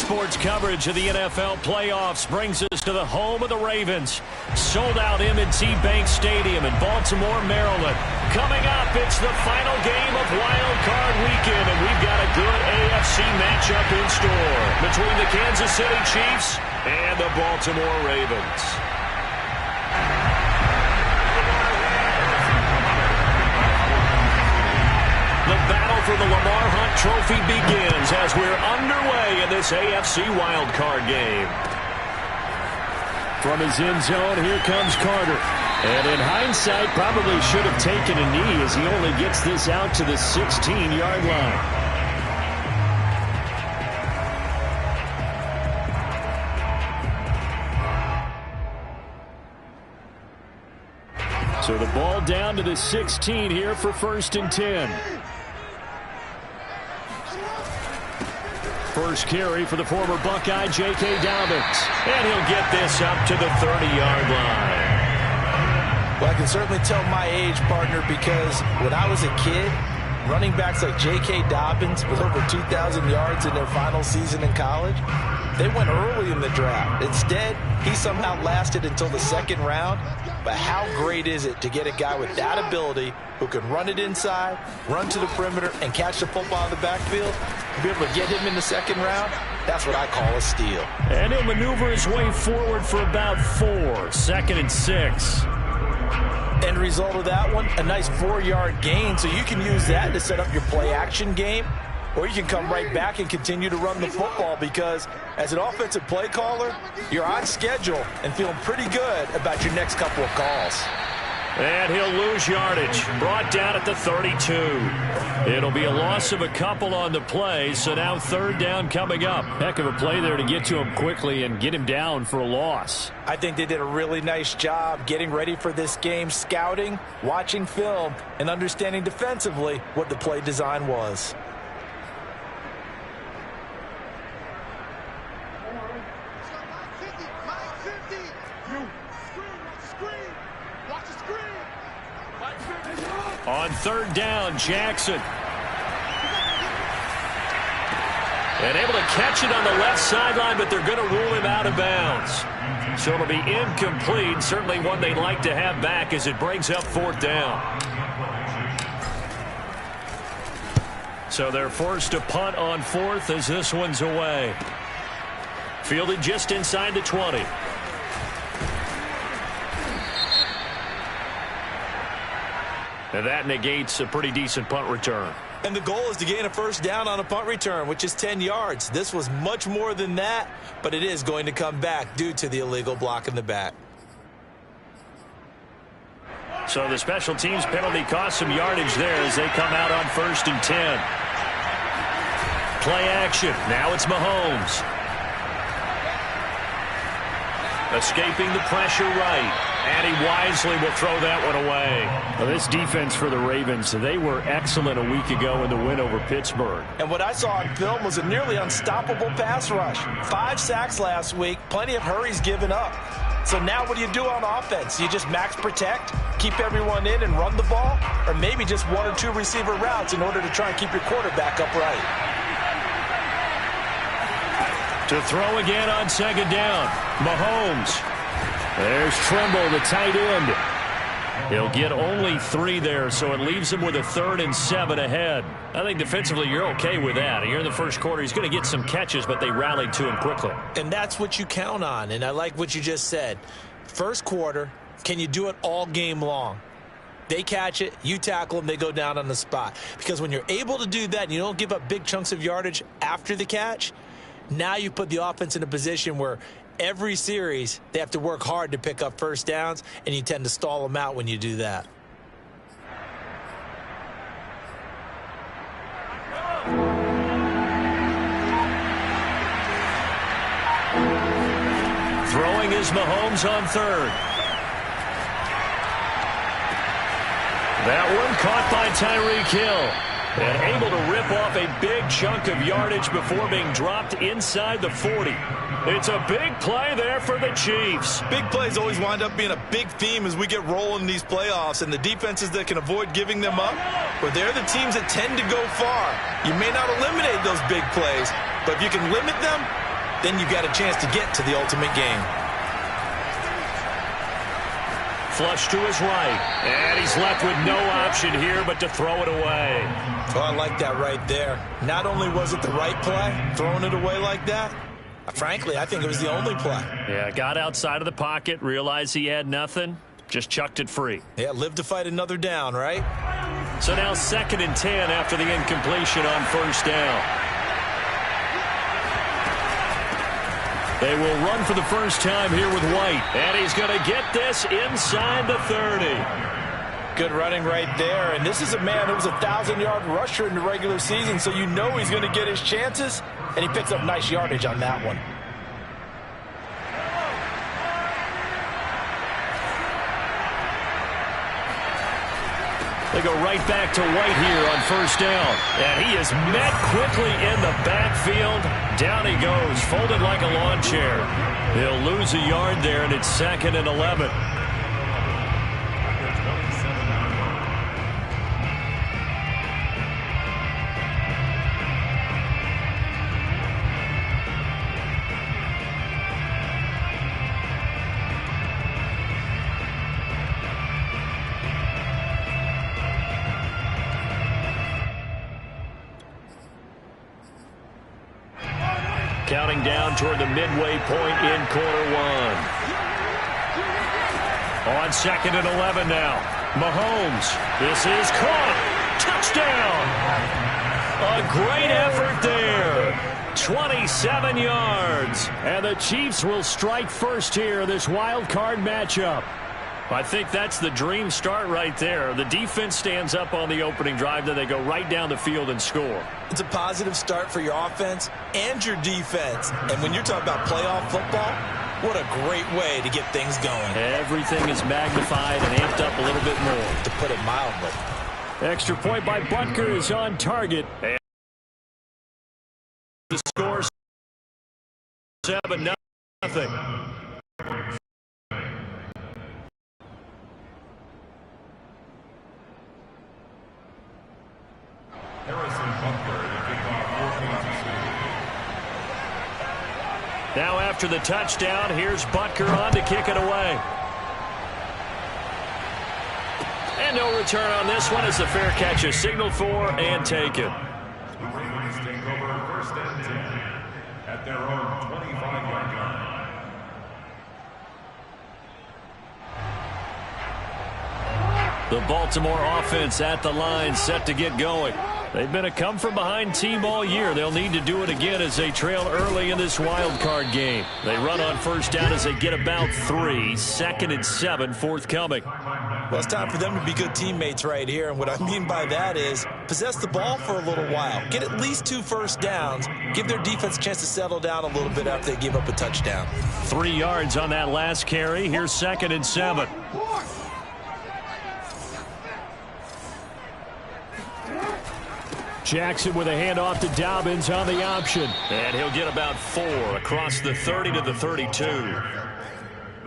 Sports coverage of the NFL playoffs brings us to the home of the Ravens. Sold out M&T Bank Stadium in Baltimore, Maryland. Coming up, it's the final game of Wildcard weekend, and we've got a good AFC matchup in store between the Kansas City Chiefs and the Baltimore Ravens. The battle for the Lamar Hunt Trophy begins as we're underway in this AFC wildcard game. From his end zone, here comes Carter. And in hindsight, probably should have taken a knee as he only gets this out to the 16-yard line. So the ball down to the 16 here for 1st and 10. First carry for the former Buckeye, J.K. Dobbins. And he'll get this up to the 30-yard line. Well, I can certainly tell my age, partner, because when I was a kid, running backs like J.K. Dobbins with over 2,000 yards in their final season in college, they went early in the draft. Instead, he somehow lasted until the 2nd round. But how great is it to get a guy with that ability who can run it inside, run to the perimeter, and catch the football in the backfield? To be able to get him in the 2nd round, that's what I call a steal. And he'll maneuver his way forward for about 4. 2nd and 6. End result of that one, a nice 4-yard gain, so you can use that to set up your play-action game, or you can come right back and continue to run the football because as an offensive play caller, you're on schedule and feeling pretty good about your next couple of calls. And he'll lose yardage. Brought down at the 32. It'll be a loss of a couple on the play, so now 3rd down coming up. Heck of a play there to get to him quickly and get him down for a loss. I think they did a really nice job getting ready for this game, scouting, watching film, and understanding defensively what the play design was. On 3rd down, Jackson. And able to catch it on the left sideline, but they're going to rule him out of bounds. So it'll be incomplete. Certainly one they'd like to have back as it brings up 4th down. So they're forced to punt on 4th as this one's away. Fielded just inside the 20. And that negates a pretty decent punt return. And the goal is to gain a 1st down on a punt return, which is 10 yards. This was much more than that, but it is going to come back due to the illegal block in the back. So the special teams penalty cost some yardage there as they come out on 1st and 10. Play action. Now it's Mahomes. Escaping the pressure right. And he wisely will throw that one away. Well, this defense for the Ravens, they were excellent a week ago in the win over Pittsburgh. And what I saw on film was a nearly unstoppable pass rush. 5 sacks last week, plenty of hurries given up. So now what do you do on offense? You just max protect, keep everyone in and run the ball, or maybe just 1 or 2 receiver routes in order to try and keep your quarterback upright. To throw again on 2nd down, Mahomes. There's Trimble, the tight end. He'll get only 3 there, so it leaves him with a 3rd and 7 ahead. I think defensively you're okay with that. Here in the first quarter, he's going to get some catches, but they rallied to him quickly. And that's what you count on, and I like what you just said. First quarter, can you do it all game long? They catch it, you tackle them, they go down on the spot. Because when you're able to do that and you don't give up big chunks of yardage after the catch, Now you put the offense in a position where every series they have to work hard to pick up first downs, and you tend to stall them out when you do that. Throwing is Mahomes on third. That one caught by Tyreek Hill. And able to rip off a big chunk of yardage before being dropped inside the 40. It's a big play there for the Chiefs. Big plays always wind up being a big theme as we get rolling in these playoffs, and the defenses that can avoid giving them up, but they're the teams that tend to go far. You may not eliminate those big plays, but if you can limit them, then you've got a chance to get to the ultimate game. Flush to his right, and he's left with no option here but to throw it away. Oh, I like that right there. Not only was it the right play, throwing it away like that, frankly, I think it was the only play. Yeah, got outside of the pocket, realized he had nothing, just chucked it free. Yeah, live to fight another down, right? So now 2nd and 10 after the incompletion on first down. They will run for the first time here with White. And he's going to get this inside the 30. Good running right there. And this is a man who was a 1,000-yard rusher in the regular season, so you know he's going to get his chances. And he picks up nice yardage on that one. They go right back to White here on first down. And he is met quickly in the backfield. Down he goes, folded like a lawn chair. He'll lose a yard there, and it's 2nd and 11. Counting down toward the midway point in quarter one. On 2nd and 11 now. Mahomes. This is caught. Touchdown. A great effort there. 27 yards. And the Chiefs will strike first here in this wild card matchup. I think that's the dream start right there. The defense stands up on the opening drive, then they go right down the field and score. It's a positive start for your offense and your defense. And when you're talking about playoff football, what a great way to get things going. Everything is magnified and amped up a little bit more. To put it mildly. Extra point by Butker is on target. And the score 7-0. Now after the touchdown, here's Butker on to kick it away. And no return on this one as the fair catch is signaled for and taken. The Ravens take over 1st and 10 at their own 25-yard line. The Baltimore offense at the line, set to get going. They've been a come-from-behind team all year. They'll need to do it again as they trail early in this wild card game. They run on first down as they get about 3. 2nd and 7 forthcoming. Well, it's time for them to be good teammates right here. And what I mean by that is possess the ball for a little while. Get at least 2 first downs. Give their defense a chance to settle down a little bit after they give up a touchdown. 3 yards on that last carry. Here's 2nd and 7. Jackson with a handoff to Dobbins on the option. And he'll get about 4 across the 30 to the 32.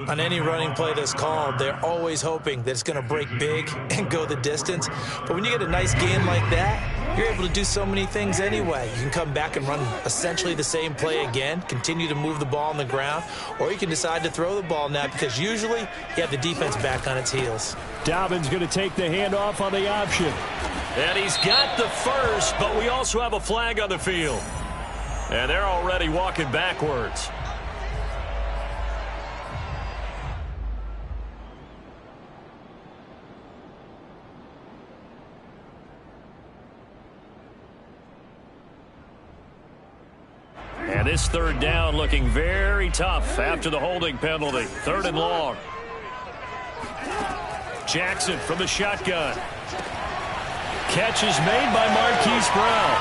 On any running play that's called, they're always hoping that it's going to break big and go the distance. But when you get a nice gain like that, you're able to do so many things anyway. You can come back and run essentially the same play again, continue to move the ball on the ground, or you can decide to throw the ball now because usually you have the defense back on its heels. Dobbins going to take the handoff on the option. And he's got the first, but we also have a flag on the field. And they're already walking backwards. And this third down looking very tough after the holding penalty. 3rd and long. Jackson from the shotgun. Catch is made by Marquise Brown.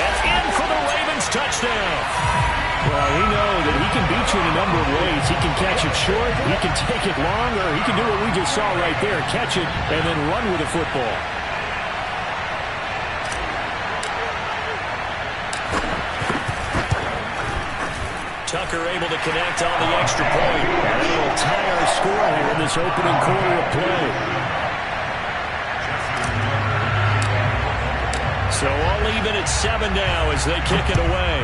And in for the Ravens touchdown. Well, we know that he can beat you in a number of ways. He can catch it short, he can take it long, or he can do what we just saw right there, catch it and then run with the football. Tucker able to connect on the extra point. And it'll tie our score here in this opening quarter of play. So all even at 7 now as they kick it away.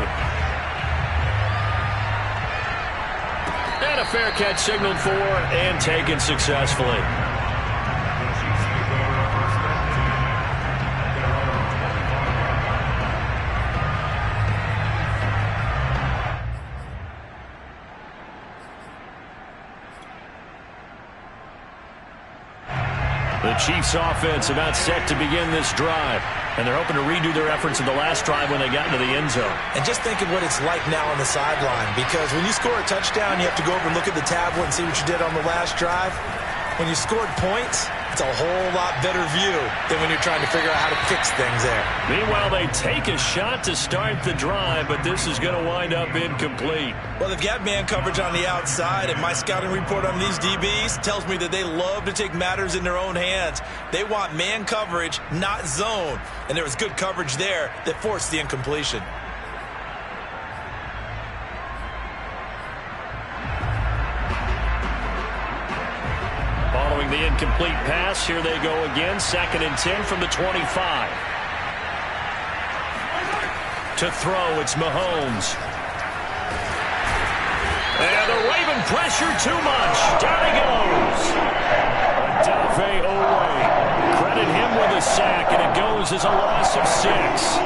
And a fair catch signaled for and taken successfully. The Chiefs offense about set to begin this drive. And they're hoping to redo their efforts in the last drive when they got into the end zone. And just think of what it's like now on the sideline. Because when you score a touchdown, you have to go over and look at the tablet and see what you did on the last drive. When you scored points, it's a whole lot better view than when you're trying to figure out how to fix things there. Meanwhile, they take a shot to start the drive, but this is going to wind up incomplete. Well, they've got man coverage on the outside, and my scouting report on these DBs tells me that they love to take matters in their own hands. They want man coverage, not zone. And there was good coverage there that forced the incompletion. Following the incomplete pass, here they go again. 2nd and 10 from the 25. To throw, it's Mahomes. And the Raven pressure too much. Down he goes. Odafe Owe. Credit him with a sack, and it goes as a loss of 6.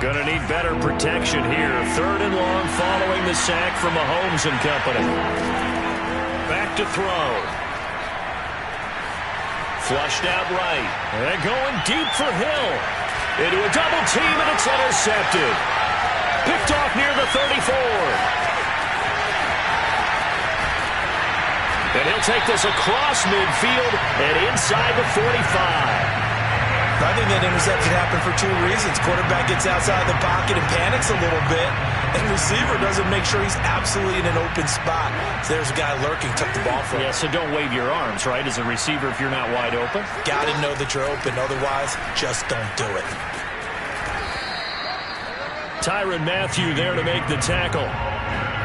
Going to need better protection here. 3rd and long following the sack from Mahomes and company. Back to throw. Flushed out right. And going deep for Hill. Into a double team, and it's intercepted. Picked off near the 34. And he'll take this across midfield and inside the 45. I think that interception happened for 2 reasons. Quarterback gets outside the pocket and panics a little bit, and receiver doesn't make sure he's absolutely in an open spot. So there's a guy lurking, took the ball from him. Yeah, so don't wave your arms, right, as a receiver if you're not wide open. Got to know that you're open. Otherwise, just don't do it. Tyrann Mathieu there to make the tackle.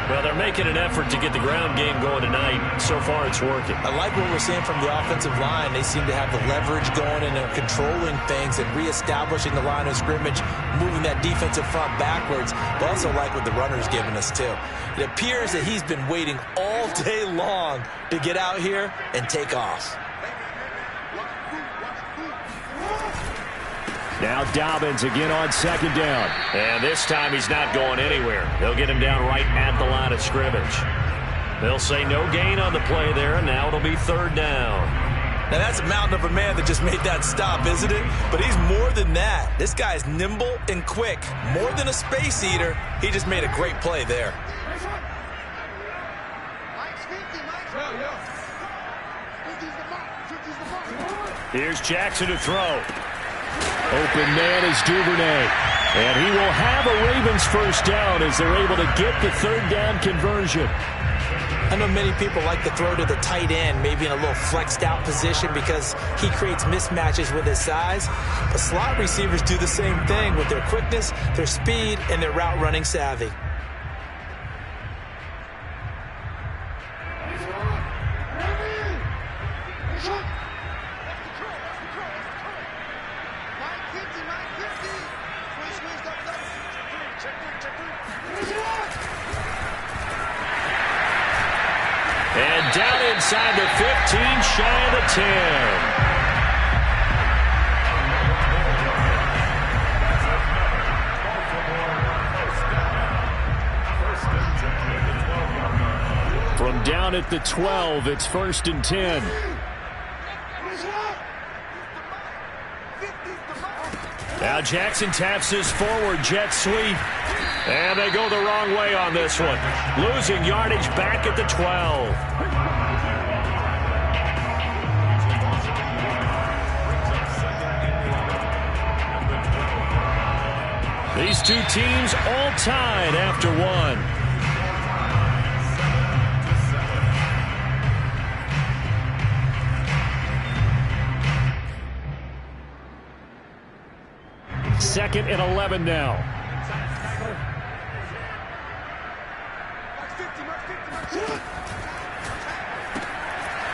Well, they're making an effort to get the ground game going tonight. So far, it's working. I like what we're seeing from the offensive line. They seem to have the leverage going, and they're controlling things and reestablishing the line of scrimmage, moving that defensive front backwards. But also like what the runner's giving us, too. It appears that he's been waiting all day long to get out here and take off. Now Dobbins again on 2nd down. And this time he's not going anywhere. They'll get him down right at the line of scrimmage. They'll say no gain on the play there, and now it'll be 3rd down. Now that's a mountain of a man that just made that stop, isn't it? But he's more than that. This guy's nimble and quick. More than a space eater. He just made a great play there. Here's Jackson to throw. Open man is Duvernay. And he will have a Ravens 1st down as they're able to get the 3rd down conversion. I know many people like to throw to the tight end, maybe in a little flexed out position because he creates mismatches with his size. But slot receivers do the same thing with their quickness, their speed, and their route running savvy. And down inside the 15, shy of the 10. From down at the 12, it's 1st and 10. Now Jackson taps his forward jet sweep. And they go the wrong way on this one. Losing yardage back at the 12. These two teams all tied after one. Second and 11 now.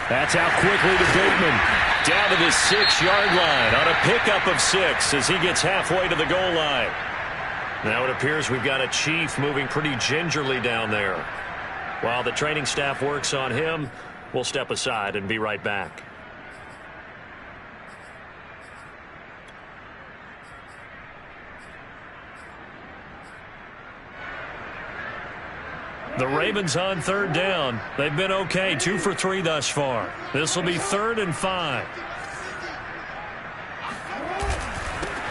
That's out quickly to Bateman. Down to the 6-yard line on a pickup of 6 as he gets halfway to the goal line. Now it appears we've got a Chief moving pretty gingerly down there. While the training staff works on him, we'll step aside and be right back. The Ravens on third down. They've been okay, 2 for 3 thus far. This will be 3rd and 5.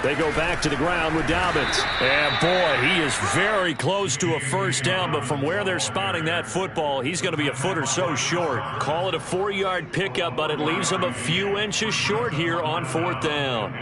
They go back to the ground with Dobbins. And boy, he is very close to a first down, but from where they're spotting that football, he's going to be a foot or so short. Call it a 4-yard pickup, but it leaves him a few inches short here on 4th down.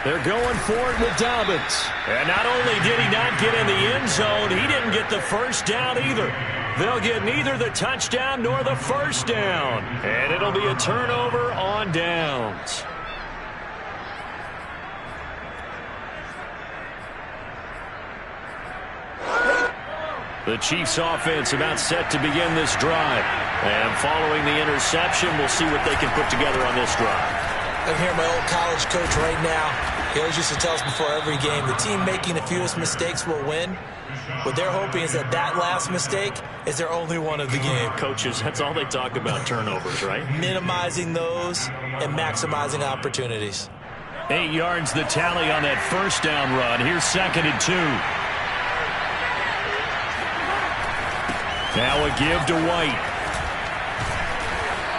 They're going for it with Dobbins. And not only did he not get in the end zone, he didn't get the first down either. They'll get neither the touchdown nor the first down. And it'll be a turnover on downs. The Chiefs offense about set to begin this drive. And following the interception, we'll see what they can put together on this drive. I can hear my old college coach right now. He always used to tell us before every game, the team making the fewest mistakes will win. What they're hoping is that that last mistake is their only one of the game. Coaches, that's all they talk about, turnovers, right? Minimizing those and maximizing opportunities. 8 yards the tally on that first down run. Here's 2nd and 2. Now a give to White.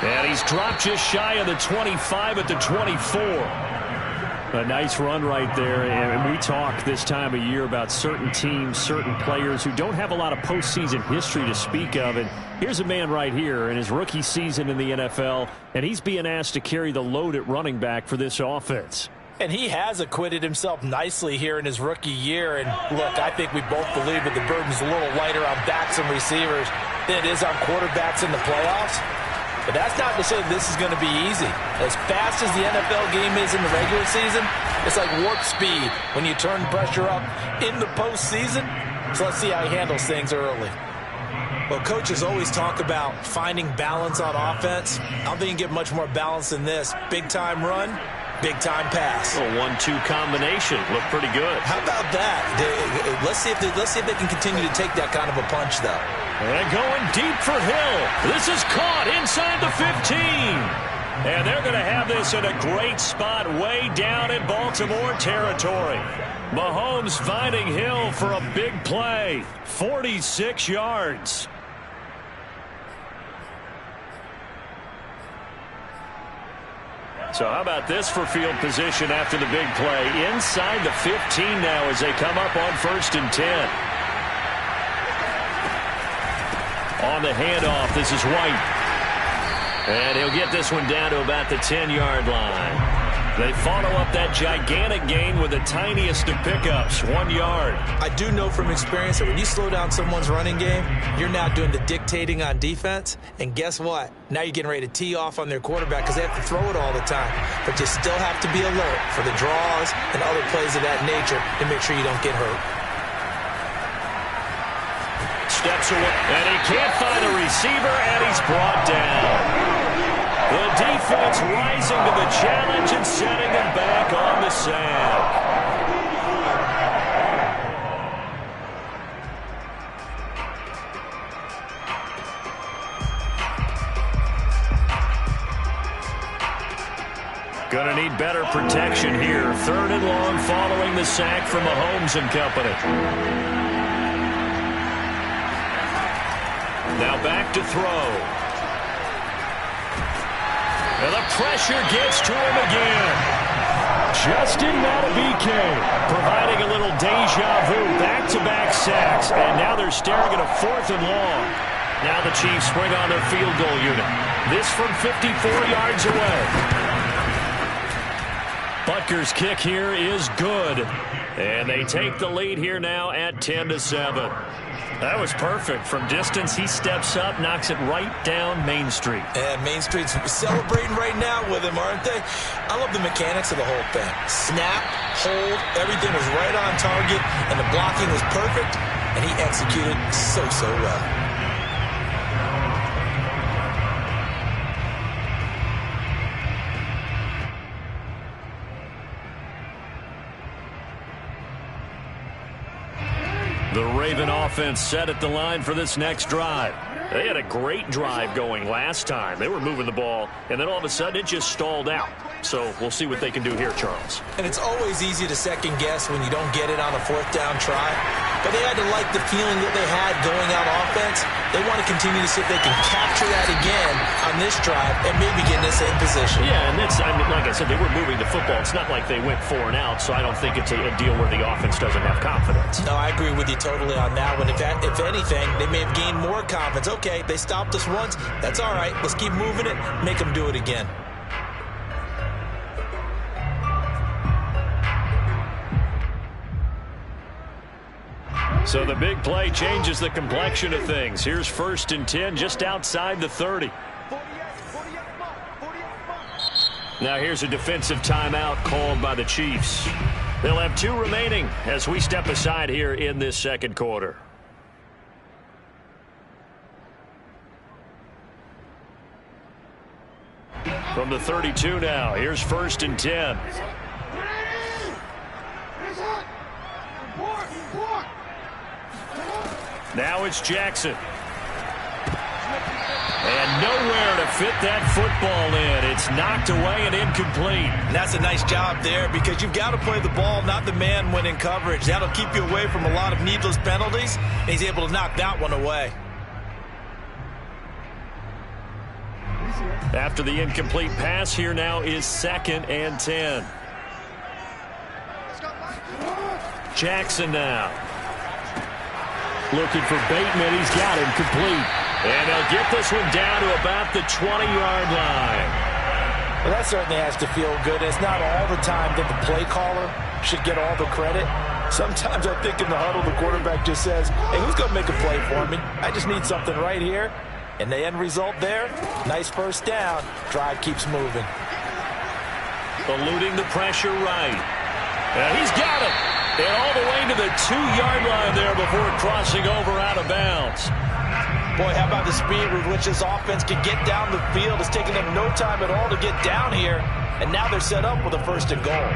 And he's dropped just shy of the 25 at the 24. A nice run right there. And we talk this time of year about certain teams, certain players who don't have a lot of postseason history to speak of. And here's a man right here in his rookie season in the NFL, and he's being asked to carry the load at running back for this offense. And he has acquitted himself nicely here in his rookie year. And look, I think we both believe that the burden's a little lighter on backs and receivers than it is on quarterbacks in the playoffs. But that's not to say this is going to be easy. As fast as the NFL game is in the regular season, it's like warp speed when you turn pressure up in the postseason. So let's see how he handles things early. Well, coaches always talk about finding balance on offense. I don't think you can get much more balance than this. Big-time run, big-time pass. A 1-2 combination. Looked pretty good. How about that? Let's see if they can continue to take that kind of a punch, though. And going deep for Hill. This is caught inside the 15. And they're going to have this in a great spot way down in Baltimore territory. Mahomes finding Hill for a big play. 46 yards. So how about this for field position after the big play? Inside the 15 now as they come up on 1st and 10. On the handoff, this is White. And he'll get this one down to about the 10-yard line. They follow up that gigantic gain with the tiniest of pickups, 1 yard. I do know from experience that when you slow down someone's running game, you're now doing the dictating on defense. And guess what? Now you're getting ready to tee off on their quarterback because they have to throw it all the time. But you still have to be alert for the draws and other plays of that nature to make sure you don't get hurt. Steps away, and he can't find a receiver, and he's brought down. The defense rising to the challenge and setting him back on the sack. protection here. 3rd and long following the sack from Mahomes and company. Now back to throw. And the pressure gets to him again. Justin Madubuike providing a little deja vu. Back-to-back sacks. And now they're staring at a 4th and long. Now the Chiefs bring on their field goal unit. This from 54 yards away. Butker's kick here is good. And they take the lead here now at 10-7. That was perfect. From distance, he steps up, knocks it right down Main Street. And Main Street's celebrating right now with him, aren't they? I love the mechanics of the whole thing. Snap, hold, everything was right on target, and the blocking was perfect, and he executed so well. The Raven offense set at the line for this next drive. They had a great drive going last time. They were moving the ball, and then all of a sudden it just stalled out. So we'll see what they can do here, Charles. And it's always easy to second guess when you don't get it on a 4th down try. But they had to like the feeling that they had going out offense. They want to continue to see if they can capture that again on this drive and maybe get in the same position. Yeah, and that's, I mean, like I said, they were moving the football. It's not like they went 4 and out, so I don't think it's a deal where the offense doesn't have confidence. No, I agree with you totally on that one. If anything, they may have gained more confidence. Okay, they stopped us once. That's all right. Let's keep moving it. Make them do it again. So the big play changes the complexion of things. Here's 1st and 10 just outside the 30. Now here's a defensive timeout called by the Chiefs. They'll have 2 remaining as we step aside here in this 2nd quarter. From the 32 now, here's 1st and 10. Now it's Jackson. And nowhere to fit that football in. It's knocked away and incomplete. And that's a nice job there because you've got to play the ball, not the man when in coverage. That'll keep you away from a lot of needless penalties. And he's able to knock that one away. After the incomplete pass, here now is 2nd and 10. Jackson now. Looking for Bateman. He's got him complete. And they'll get this one down to about the 20-yard line. Well, that certainly has to feel good. It's not all the time that the play caller should get all the credit. Sometimes I think in the huddle, the quarterback just says, hey, who's going to make a play for me? I just need something right here. And the end result there, nice 1st down. Drive keeps moving. Eluding the pressure right. And he's got it. And all the way to the 2-yard line there before crossing over out of bounds. Boy, how about the speed with which this offense can get down the field? It's taken them no time at all to get down here. And now they're set up with a 1st and goal.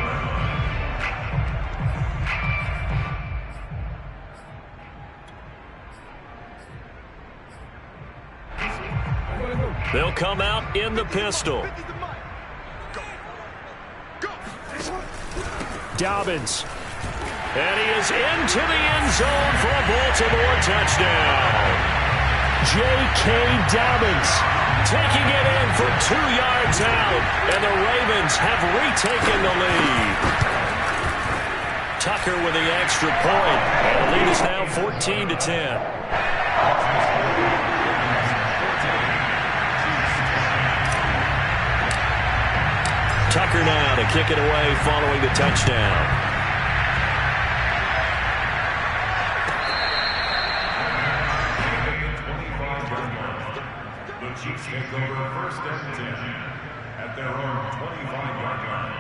They'll come out in the pistol. Dobbins. And he is into the end zone for a Baltimore touchdown. J.K. Dobbins taking it in from 2 yards out. And the Ravens have retaken the lead. Tucker with the extra point. And the lead is now 14-10. Tucker now to kick it away following the touchdown. The Chiefs take over 1st and 10 at their own 25-yard line.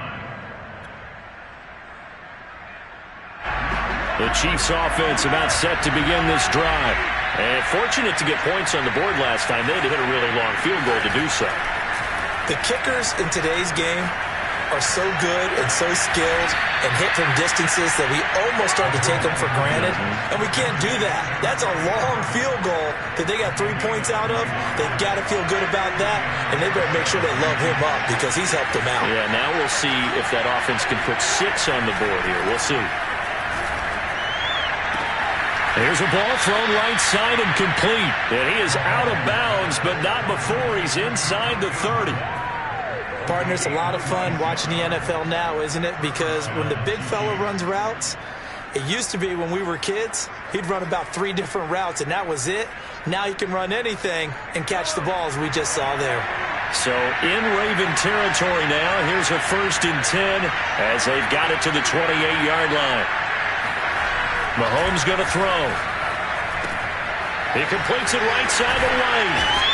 The Chiefs offense about set to begin this drive. And fortunate to get points on the board last time. They had to hit a really long field goal to do so. The kickers in today's game are so good and so skilled and hit from distances that we almost start to take them for granted, and we can't do that. That's a long field goal that they got 3 points out of. They've got to feel good about that, and they better make sure they love him up because he's helped them out. Yeah, now we'll see if that offense can put 6 on the board here. We'll see. Here's a ball thrown right side and complete. And he is out of bounds, but not before he's inside the 30. Partner, it's a lot of fun watching the NFL now, isn't it? Because when the big fella runs routes, it used to be when we were kids, he'd run about 3 different routes, and that was it. Now he can run anything and catch the balls we just saw there. So in Raven territory now, here's a 1st and 10 as they've got it to the 28-yard line. Mahomes going to throw. He completes it right side of the lane.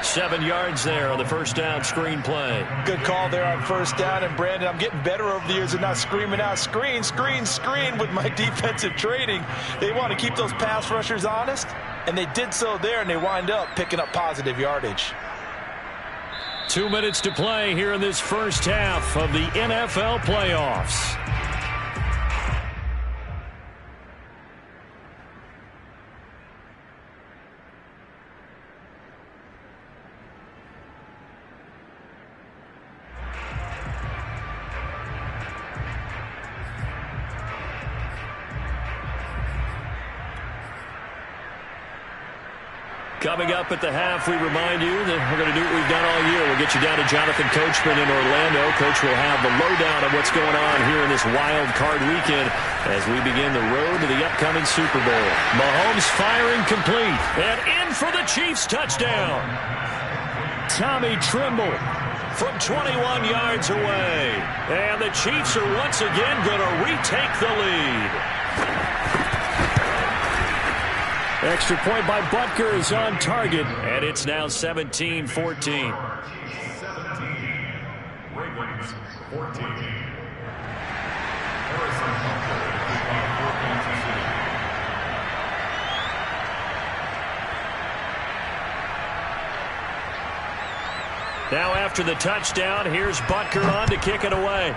7 yards there on the first down screen play. Good call there on first down. And, Brandon, I'm getting better over the years and not screaming out, screen, screen, screen with my defensive training. They want to keep those pass rushers honest, and they did so there, and they wind up picking up positive yardage. 2 minutes to play here in this first half of the NFL playoffs. Coming up at the half, we remind you that we're going to do what we've done all year. We'll get you down to Jonathan Coachman in Orlando. Coach will have the lowdown of what's going on here in this wild card weekend as we begin the road to the upcoming Super Bowl. Mahomes firing complete and in for the Chiefs touchdown. Tommy Trimble from 21 yards away. And the Chiefs are once again going to retake the lead. Extra point by Butker is on target, and it's now 17-14. 17, Ravens 14. Harrison Butker with 4 points assist. Now after the touchdown, here's Butker on to kick it away.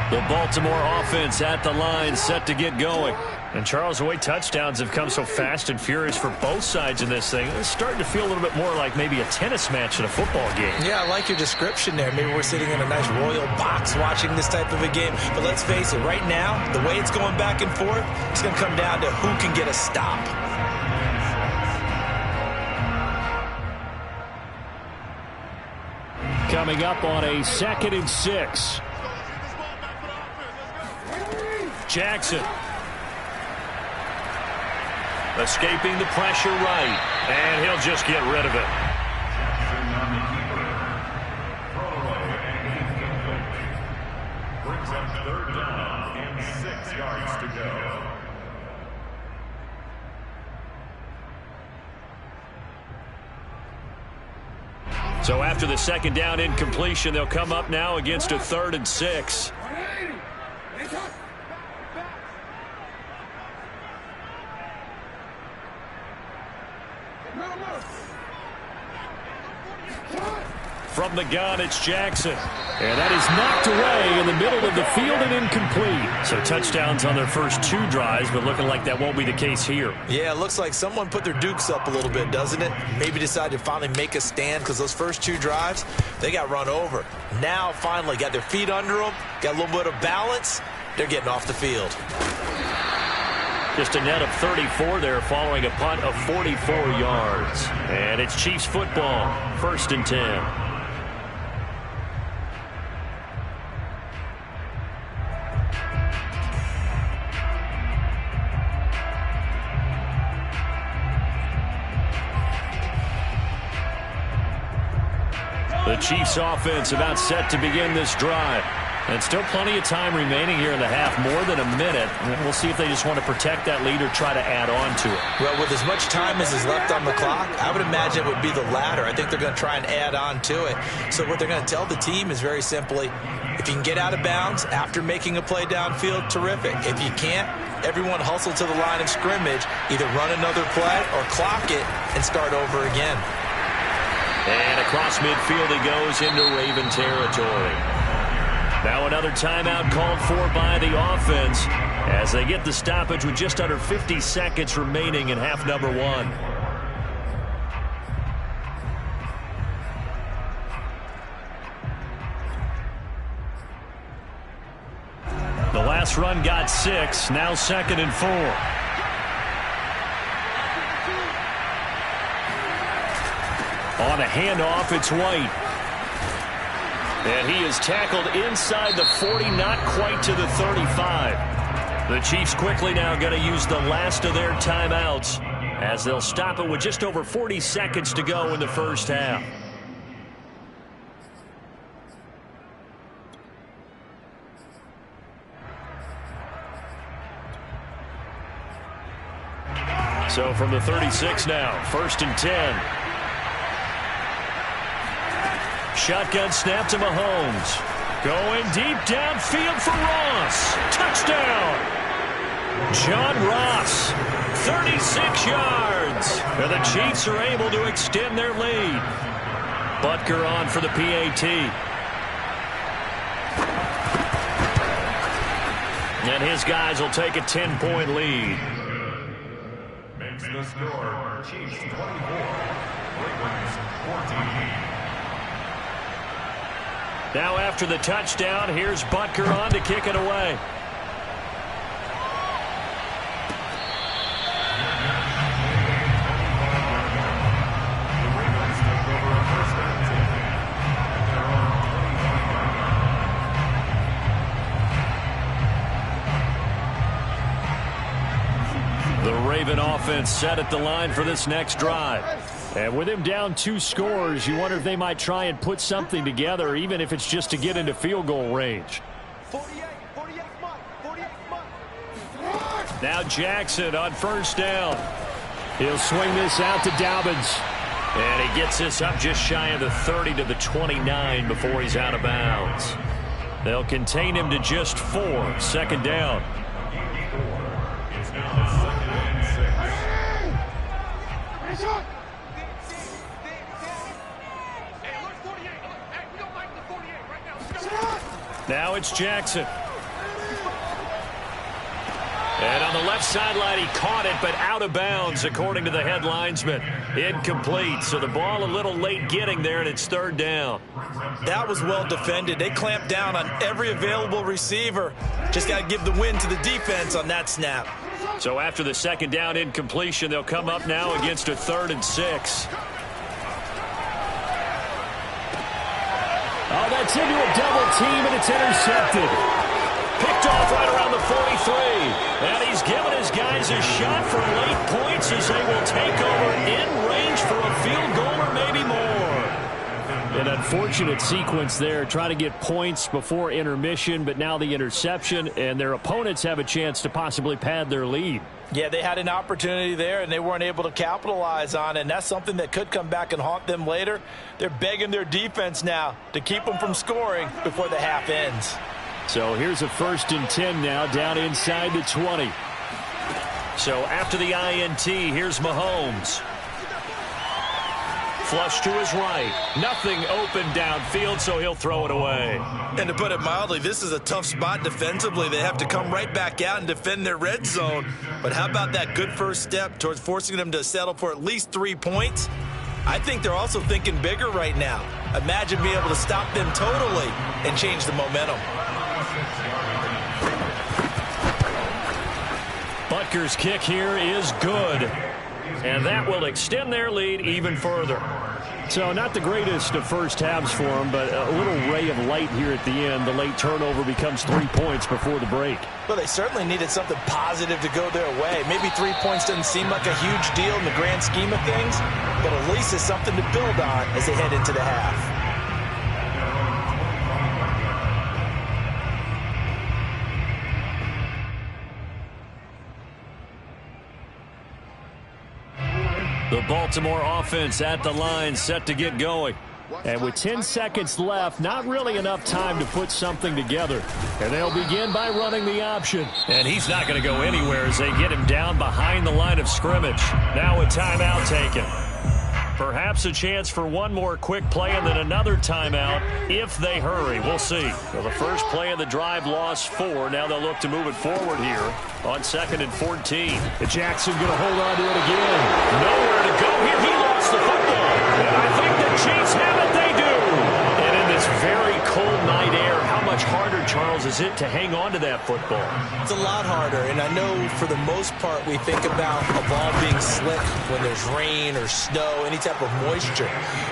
The Baltimore offense at the line, set to get going. And Charles, the way touchdowns have come so fast and furious for both sides in this thing, it's starting to feel a little bit more like maybe a tennis match in a football game. Yeah, I like your description there. Maybe we're sitting in a nice royal box watching this type of a game. But let's face it, right now, the way it's going back and forth, it's going to come down to who can get a stop. Coming up on a 2nd and 6. Jackson. Escaping the pressure right. And he'll just get rid of it. Jackson on the keeper. Throw away and incomplete. Brings up 3rd down and 6 yards to go. So after the 2nd down incompletion, they'll come up now against a 3rd and 6. From the gun, it's Jackson. And that is knocked away in the middle of the field and incomplete. So touchdowns on their first 2 drives, but looking like that won't be the case here. Yeah, it looks like someone put their dukes up a little bit, doesn't it? Maybe decided to finally make a stand because those first 2 drives, they got run over. Now, finally, got their feet under them, got a little bit of balance. They're getting off the field. Just a net of 34 there following a punt of 44 yards. And it's Chiefs football, 1st and 10. The Chiefs offense about set to begin this drive. And still plenty of time remaining here in the half, more than a minute. We'll see if they just want to protect that lead or try to add on to it. Well, with as much time as is left on the clock, I would imagine it would be the latter. I think they're going to try and add on to it. So what they're going to tell the team is very simply, if you can get out of bounds after making a play downfield, terrific. If you can't, everyone hustle to the line of scrimmage, either run another play or clock it and start over again. And across midfield he goes into Raven territory. Now another timeout called for by the offense as they get the stoppage with just under 50 seconds remaining in half number 1. The last run got 6, now 2nd and 4. On a handoff, it's White. And he is tackled inside the 40, not quite to the 35. The Chiefs quickly now going to use the last of their timeouts as they'll stop it with just over 40 seconds to go in the first half. So from the 36 now, 1st and 10. Shotgun snap to Mahomes. Going deep downfield for Ross. Touchdown. John Ross, 36 yards. And the Chiefs are able to extend their lead. Butker on for the PAT. And his guys will take a 10-point lead. Makes the score Chiefs 24, Ravens 14. Now after the touchdown, here's Butker on to kick it away. The Raven offense set at the line for this next drive. And with him down 2 scores, you wonder if they might try and put something together, even if it's just to get into field goal range. 48 Now Jackson on 1st down. He'll swing this out to Dobbins. And he gets this up just shy of the 30 to the 29 before he's out of bounds. They'll contain him to just 4. 2nd down. It's now 2nd and 6. Now it's Jackson. And on the left sideline, he caught it, but out of bounds, according to the head linesman. Incomplete, so the ball a little late getting there, and it's 3rd down. That was well defended. They clamped down on every available receiver. Just got to give the win to the defense on that snap. So after the 2nd down incompletion, they'll come up now against a 3rd and 6. Oh, that's into a double team, and it's intercepted. Picked off right around the 43. And he's given his guys a shot for late points as they will take over in range for a field goal or maybe more. An unfortunate sequence there, trying to get points before intermission, but now the interception, and their opponents have a chance to possibly pad their lead. Yeah, they had an opportunity there, and they weren't able to capitalize on it, and that's something that could come back and haunt them later. They're begging their defense now to keep them from scoring before the half ends. So here's a 1st and 10 now, down inside the 20. So after the INT, here's Mahomes. Flush to his right. Nothing open downfield, so he'll throw it away. And to put it mildly, this is a tough spot defensively. They have to come right back out and defend their red zone. But how about that good first step towards forcing them to settle for at least 3 points? I think they're also thinking bigger right now. Imagine being able to stop them totally and change the momentum. Butker's kick here is good. And that will extend their lead even further. So not the greatest of first halves for them, but a little ray of light here at the end. The late turnover becomes 3 points before the break. Well, they certainly needed something positive to go their way. Maybe 3 points doesn't seem like a huge deal in the grand scheme of things, but at least it's something to build on as they head into the half. The Baltimore offense at the line, set to get going. And with 10 seconds left, not really enough time to put something together. And they'll begin by running the option. And he's not going to go anywhere as they get him down behind the line of scrimmage. Now a timeout taken. Perhaps a chance for one more quick play and then another timeout if they hurry. We'll see. Well, the first play of the drive lost 4. Now they'll look to move it forward here on 2nd and 14. And Jackson going to hold on to it again. Nowhere to go here. He lost the football. And I think the Chiefs have it. They do. And in this very cold night air, how much harder, Charles, is it to hang on to that football? It's a lot harder, and I know for the most part we think about a ball being slick when there's rain or snow, any type of moisture.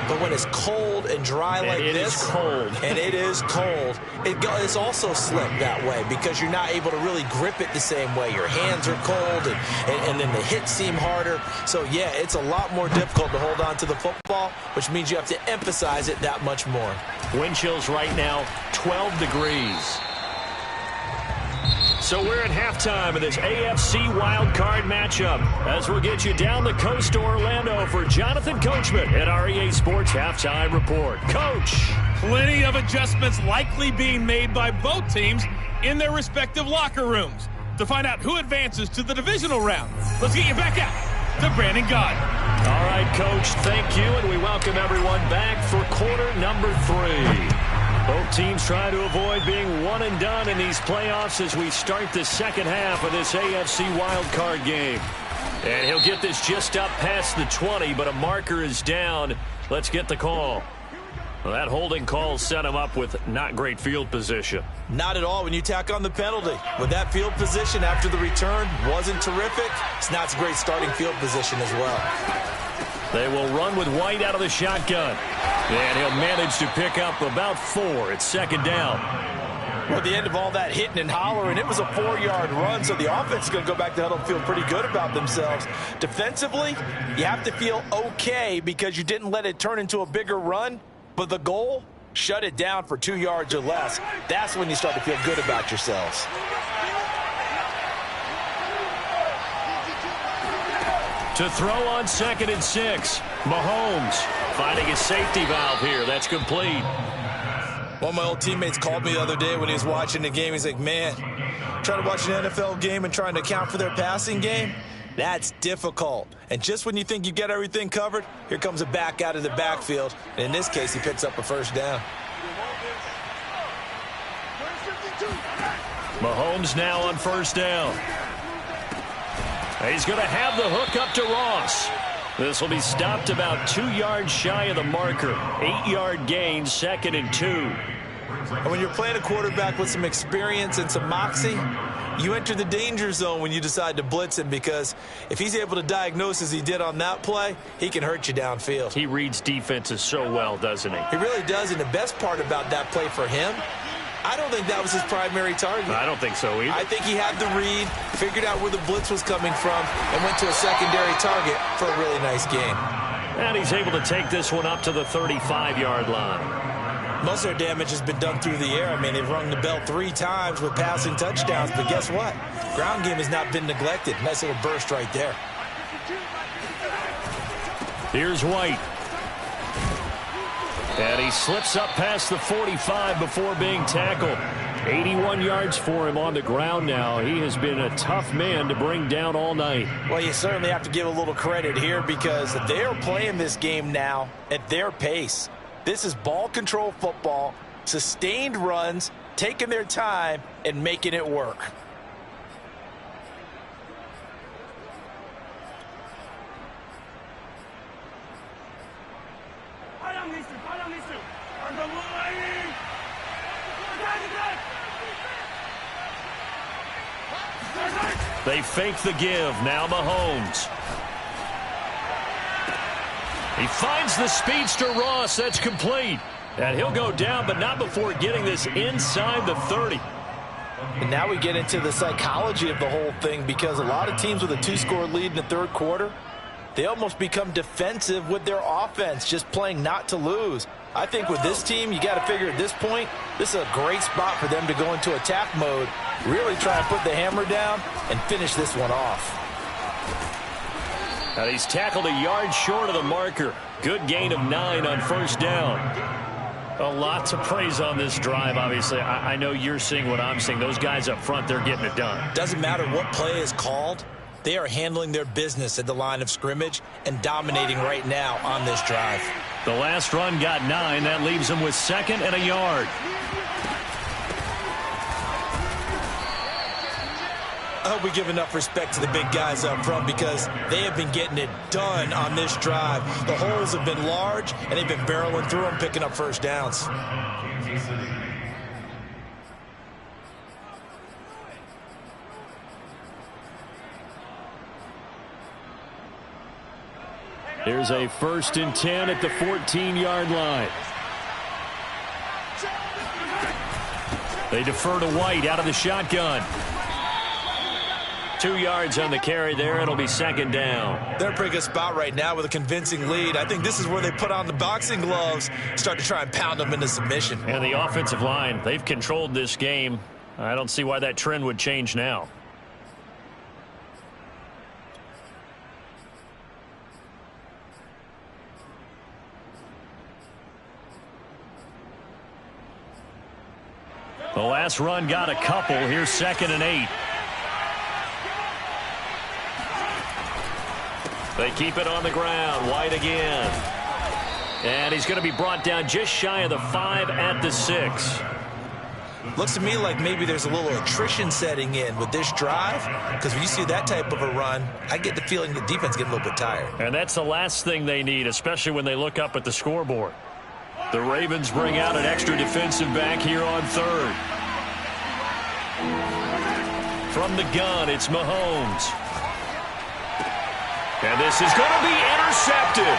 But when it's cold and dry like this, it is cold. And it is cold, it's also slick that way because you're not able to really grip it the same way. Your hands are cold, and then the hits seem harder. So, yeah, it's a lot more difficult to hold on to the football, which means you have to emphasize it that much more. Wind chills right now, 12 degrees. So we're at halftime of this AFC Wildcard matchup as we'll get you down the coast to Orlando for Jonathan Coachman at our EA Sports Halftime Report. Coach. Plenty of adjustments likely being made by both teams in their respective locker rooms. To find out who advances to the divisional round, let's get you back out to Brandon Gaudin. All right, Coach, thank you, and we welcome everyone back for quarter number 3. Both teams try to avoid being one and done in these playoffs as we start the second half of this AFC wildcard game. And he'll get this just up past the 20, but a marker is down. Let's get the call. Well, that holding call set him up with not great field position. Not at all when you tack on the penalty. With that field position after the return wasn't terrific, it's not a great starting field position as well. They will run with White out of the shotgun. And he'll manage to pick up about 4. It's second down. Well, at the end of all that hitting and hollering, it was a 4-yard run, so the offense is going to go back to huddle and feel pretty good about themselves. Defensively, you have to feel okay because you didn't let it turn into a bigger run, but the goal, shut it down for 2 yards or less. That's when you start to feel good about yourselves. To throw on 2nd and 6, Mahomes finding a safety valve here. That's complete. One of my old teammates called me the other day when he was watching the game. He's like, man, trying to watch an NFL game and trying to account for their passing game, that's difficult. And just when you think you get everything covered, here comes a back out of the backfield. And in this case, he picks up a first down. Mahomes now on first down. He's going to have the hook up to Ross. This will be stopped about 2 yards shy of the marker. 8-yard gain, 2nd and 2. And when you're playing a quarterback with some experience and some moxie, you enter the danger zone when you decide to blitz him because if he's able to diagnose as he did on that play, he can hurt you downfield. He reads defenses so well, doesn't he? He really does, and the best part about that play for him, I don't think that was his primary target. I don't think so either. I think he had the read, figured out where the blitz was coming from, and went to a secondary target for a really nice game. And he's able to take this one up to the 35-yard line. Most of their damage has been done through the air. I mean, they've rung the bell 3 times with passing touchdowns, but guess what? Ground game has not been neglected. Nice little burst right there. Here's White. And he slips up past the 45 before being tackled. 81 yards for him on the ground now. He has been a tough man to bring down all night. Well, you certainly have to give a little credit here because they're playing this game now at their pace. This is ball control football, sustained runs, taking their time, and making it work. They fake the give. Now Mahomes. He finds the speedster Ross. That's complete. And he'll go down, but not before getting this inside the 30. And now we get into the psychology of the whole thing because a lot of teams with a 2-score lead in the third quarter, they almost become defensive with their offense, just playing not to lose. I think with this team, you got to figure at this point, this is a great spot for them to go into attack mode, really try and put the hammer down and finish this one off. And he's tackled a yard short of the marker. Good gain of 9 on first down. A lot to praise on this drive, obviously. I know you're seeing what I'm seeing. Those guys up front, they're getting it done. Doesn't matter what play is called. They are handling their business at the line of scrimmage and dominating right now on this drive. The last run got 9. That leaves them with 2nd and a yard. I hope we give enough respect to the big guys up front because they have been getting it done on this drive. The holes have been large, and they've been barreling through them, picking up first downs. Here's a 1st and 10 at the 14-yard line. They defer to White out of the shotgun. 2 yards on the carry there. It'll be 2nd down. They're in a pretty good spot right now with a convincing lead. I think this is where they put on the boxing gloves, start to try and pound them into submission. And the offensive line, they've controlled this game. I don't see why that trend would change now. The last run got a couple. Here's 2nd and 8. They keep it on the ground. White again. And he's going to be brought down just shy of the 5 at the 6. Looks to me like maybe there's a little attrition setting in with this drive, because when you see that type of a run, I get the feeling the defense getting a little bit tired. And that's the last thing they need, especially when they look up at the scoreboard. The Ravens bring out an extra defensive back here on 3rd. From the gun, it's Mahomes. And this is going to be intercepted.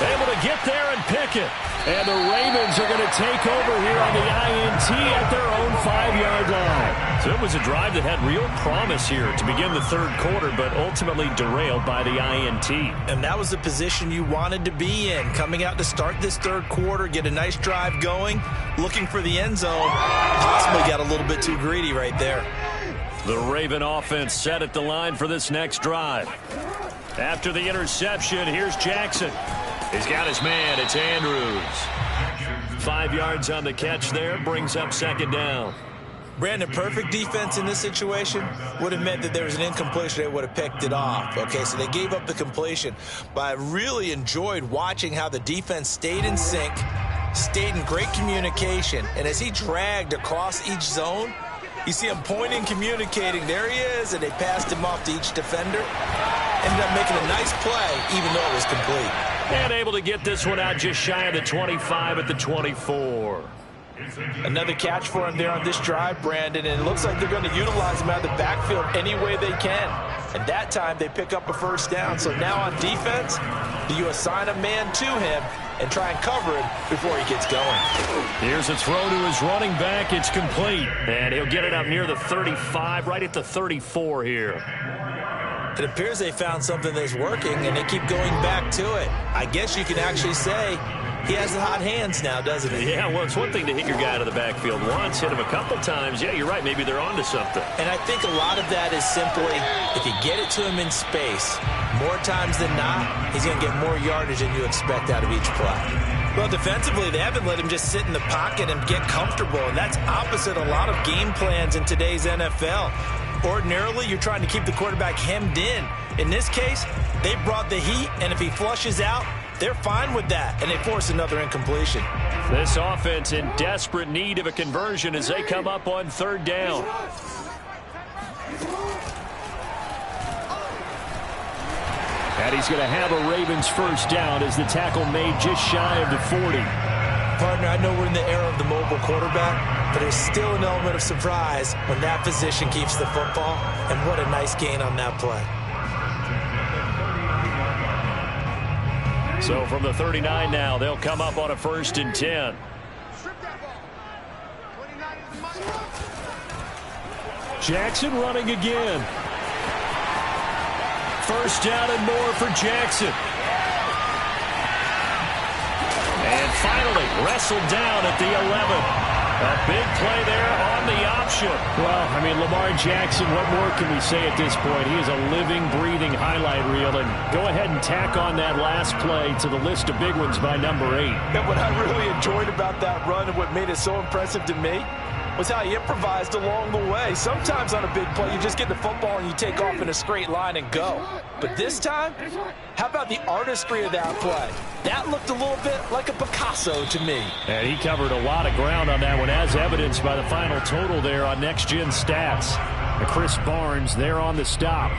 Able to get there and pick it. And the Ravens are going to take over here on the INT at their own 5-yard line. So it was a drive that had real promise here to begin the 3rd quarter, but ultimately derailed by the INT. And that was the position you wanted to be in. Coming out to start this 3rd quarter, get a nice drive going, looking for the end zone. Possibly got a little bit too greedy right there. The Raven offense set at the line for this next drive. After the interception, here's Jackson. He's got his man. It's Andrews. 5 yards on the catch there. Brings up 2nd down. Brandon, perfect defense in this situation would have meant that there was an incompletion. They would have picked it off. Okay, so they gave up the completion. But I really enjoyed watching how the defense stayed in sync, stayed in great communication. And as he dragged across each zone, you see him pointing, communicating. There he is, and they passed him off to each defender. Ended up making a nice play, even though it was complete. And able to get this one out just shy of the 25 at the 24. Another catch for him there on this drive, Brandon, and it looks like they're going to utilize him out of the backfield any way they can. And that time, they pick up a first down. So now on defense, do you assign a man to him and try and cover him before he gets going? Here's a throw to his running back. It's complete. And he'll get it up near the 35, right at the 34 here. It appears they found something that's working, and they keep going back to it. I guess you can actually say he has the hot hands now, doesn't he? Yeah, well, it's one thing to hit your guy out of the backfield once, hit him a couple times. Yeah, you're right. Maybe they're onto something. And I think a lot of that is simply if you get it to him in space, more times than not, he's going to get more yardage than you expect out of each play. Well, defensively, they haven't let him just sit in the pocket and get comfortable, and that's opposite a lot of game plans in today's NFL. Ordinarily, you're trying to keep the quarterback hemmed in. In this case, they brought the heat, and if he flushes out, they're fine with that, and they force another incompletion. This offense in desperate need of a conversion as they come up on 3rd down. And he's going to have a Ravens first down as the tackle made just shy of the 40. Partner, I know we're in the era of the mobile quarterback, but there's still an element of surprise when that position keeps the football, and what a nice gain on that play. So from the 39 now, they'll come up on a 1st and 10. Jackson running again. 1st down and more for Jackson. And finally wrestled down at the 11. A big play there on the option. interception. Well, I mean, Lamar Jackson, what more can we say at this point? He is a living, breathing highlight reel. And go ahead and tack on that last play to the list of big ones by number 8. And what I really enjoyed about that run and what made it so impressive to me was how he improvised along the way. Sometimes on a big play, you just get the football and you take off in a straight line and go. But this time, how about the artistry of that play? That looked a little bit like a Picasso to me. And he covered a lot of ground on that one, as evidenced by the final total there on Next Gen Stats. And Chris Barnes there on the stop.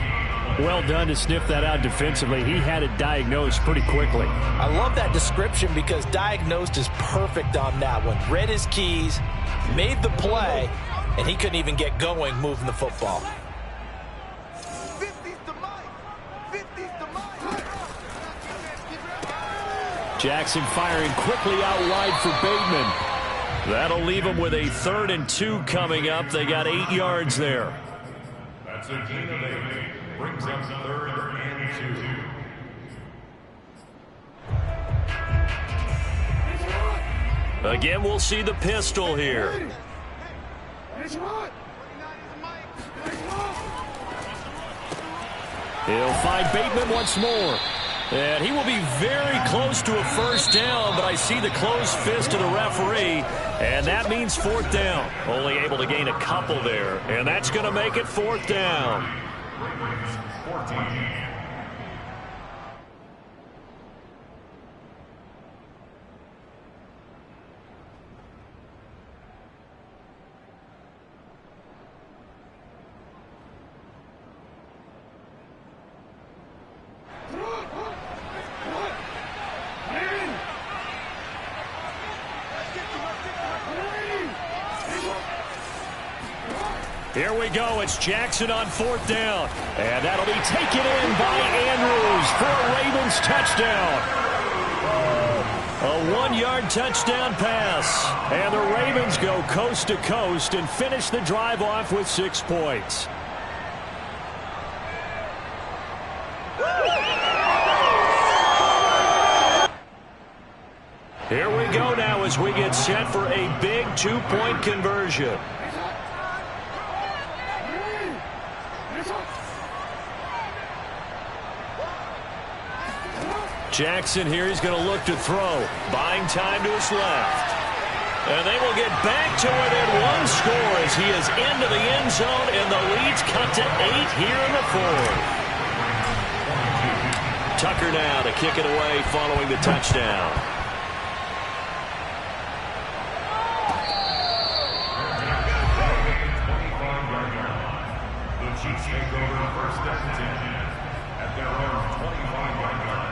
Well done to sniff that out defensively. He had it diagnosed pretty quickly. I love that description because diagnosed is perfect on that one. Read his keys, made the play, and he couldn't even get going moving the football. Jackson firing quickly out wide for Bateman. That'll leave him with a 3rd and 2 coming up. They got 8 yards there. That's a gain of 8. Brings up 3rd and 2. Again, we'll see the pistol here. He'll find Bateman once more. And he will be very close to a first down, but I see the closed fist of the referee, and that means 4th down. Only able to gain a couple there, and that's going to make it 4th down. 14. Here we go. It's Jackson on 4th down. And that'll be taken in by Andrews for a Ravens touchdown. A 1-yard touchdown pass. And the Ravens go coast to coast and finish the drive off with 6 points. Here we go now as we get set for a big 2-point conversion. Jackson here, he's going to look to throw. Buying time to his left. And they will get back to within 1 score as he is into the end zone, and the lead's cut to 8 here in the 4th. Tucker now to kick it away following the touchdown. The Chiefs take over 1st and 10 at their own 25-yard line.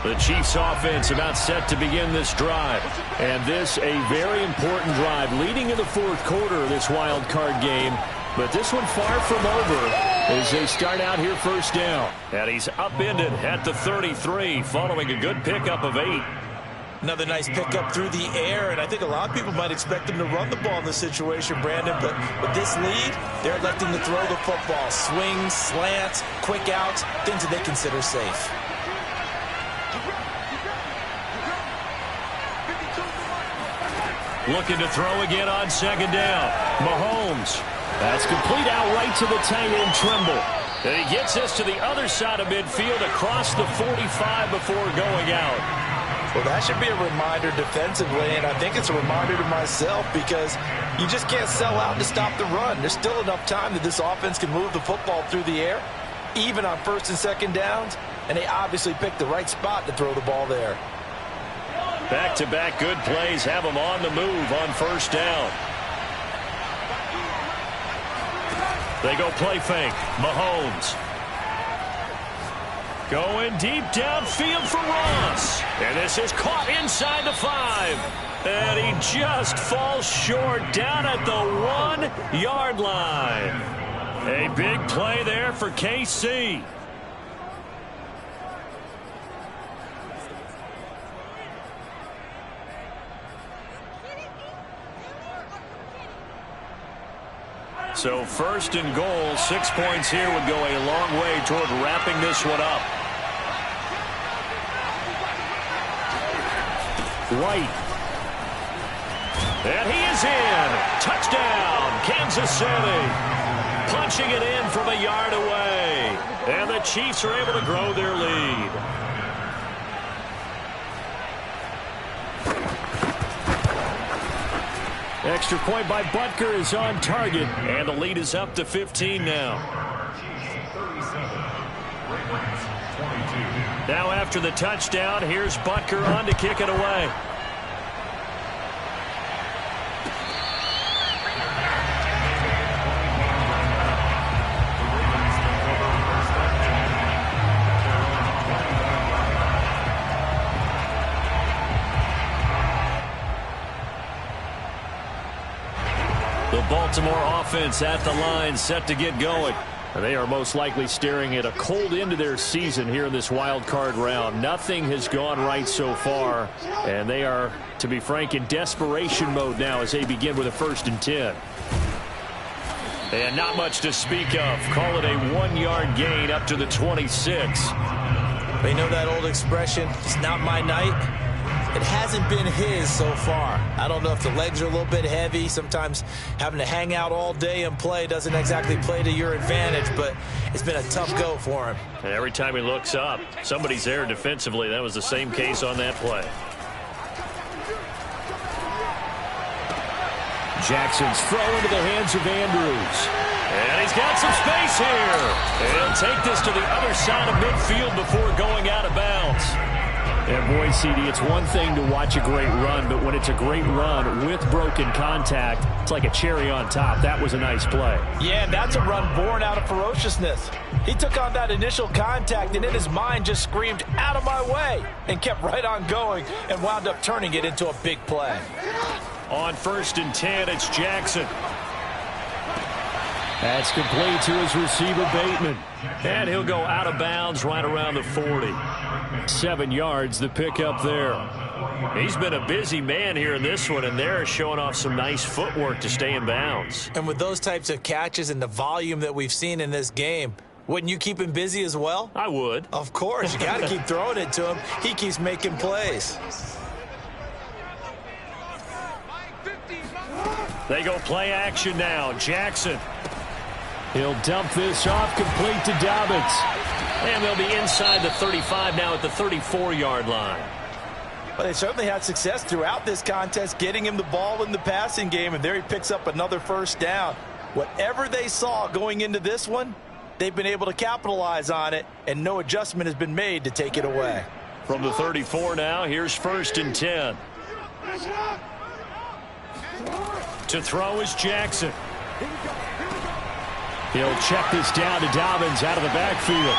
The Chiefs offense about set to begin this drive. And this a very important drive leading in the 4th quarter of this wild card game. But this one far from over as they start out here 1st down. And he's upended at the 33 following a good pickup of 8. Another nice pickup through the air, and I think a lot of people might expect him to run the ball in this situation, Brandon, but with this lead, they're electing to throw the football. Swings, slants, quick outs, things that they consider safe. Looking to throw again on 2nd down. Mahomes. That's complete out right to the tight end, Trimble. And he gets us to the other side of midfield across the 45 before going out. Well, that should be a reminder defensively, and I think it's a reminder to myself because you just can't sell out to stop the run. There's still enough time that this offense can move the football through the air, even on 1st and 2nd downs, and they obviously picked the right spot to throw the ball there. Back-to-back good plays have them on the move on 1st down. They go play fake. Mahomes. Going deep downfield for Ross. And this is caught inside the 5. And he just falls short down at the 1-yard line. A big play there for KC. So 1st and goal, 6 points here would go a long way toward wrapping this one up. White. And he is in. Touchdown, Kansas City. Punching it in from a yard away. And the Chiefs are able to grow their lead. Extra point by Butker is on target. And the lead is up to 15 now. Now after the touchdown, here's Butker on to kick it away. The Baltimore offense at the line, set to get going. They are most likely staring at a cold end to their season here in this wild card round. Nothing has gone right so far, and they are, to be frank, in desperation mode now as they begin with a 1st and 10. And not much to speak of. Call it a 1-yard gain up to the 26. They know that old expression, it's not my night. It hasn't been his so far. I don't know if the legs are a little bit heavy. Sometimes having to hang out all day and play doesn't exactly play to your advantage, but it's been a tough go for him. And every time he looks up, somebody's there defensively. That was the same case on that play. Jackson's throw into the hands of Andrews. And he's got some space here. And he'll take this to the other side of midfield before going out of bounds. And boy, CD, it's one thing to watch a great run, but when it's a great run with broken contact, it's like a cherry on top. That was a nice play. Yeah, and that's a run born out of ferociousness. He took on that initial contact and in his mind just screamed, "Out of my way," and kept right on going and wound up turning it into a big play. On 1st and 10, it's Jackson. That's complete to his receiver, Bateman. And he'll go out of bounds right around the 40. 7 yards, the pickup there. He's been a busy man here in this one, and they're showing off some nice footwork to stay in bounds. And with those types of catches and the volume that we've seen in this game, wouldn't you keep him busy as well? I would. Of course. You got to keep throwing it to him. He keeps making plays. They go play action now. Jackson. He'll dump this off, complete to Dobbins. And they'll be inside the 35 now at the 34-yard line. Well, they certainly had success throughout this contest, getting him the ball in the passing game, and there he picks up another 1st down. Whatever they saw going into this one, they've been able to capitalize on it, and no adjustment has been made to take it away. From the 34 now, here's 1st and 10. To throw is Jackson. He'll check this down to Dobbins out of the backfield.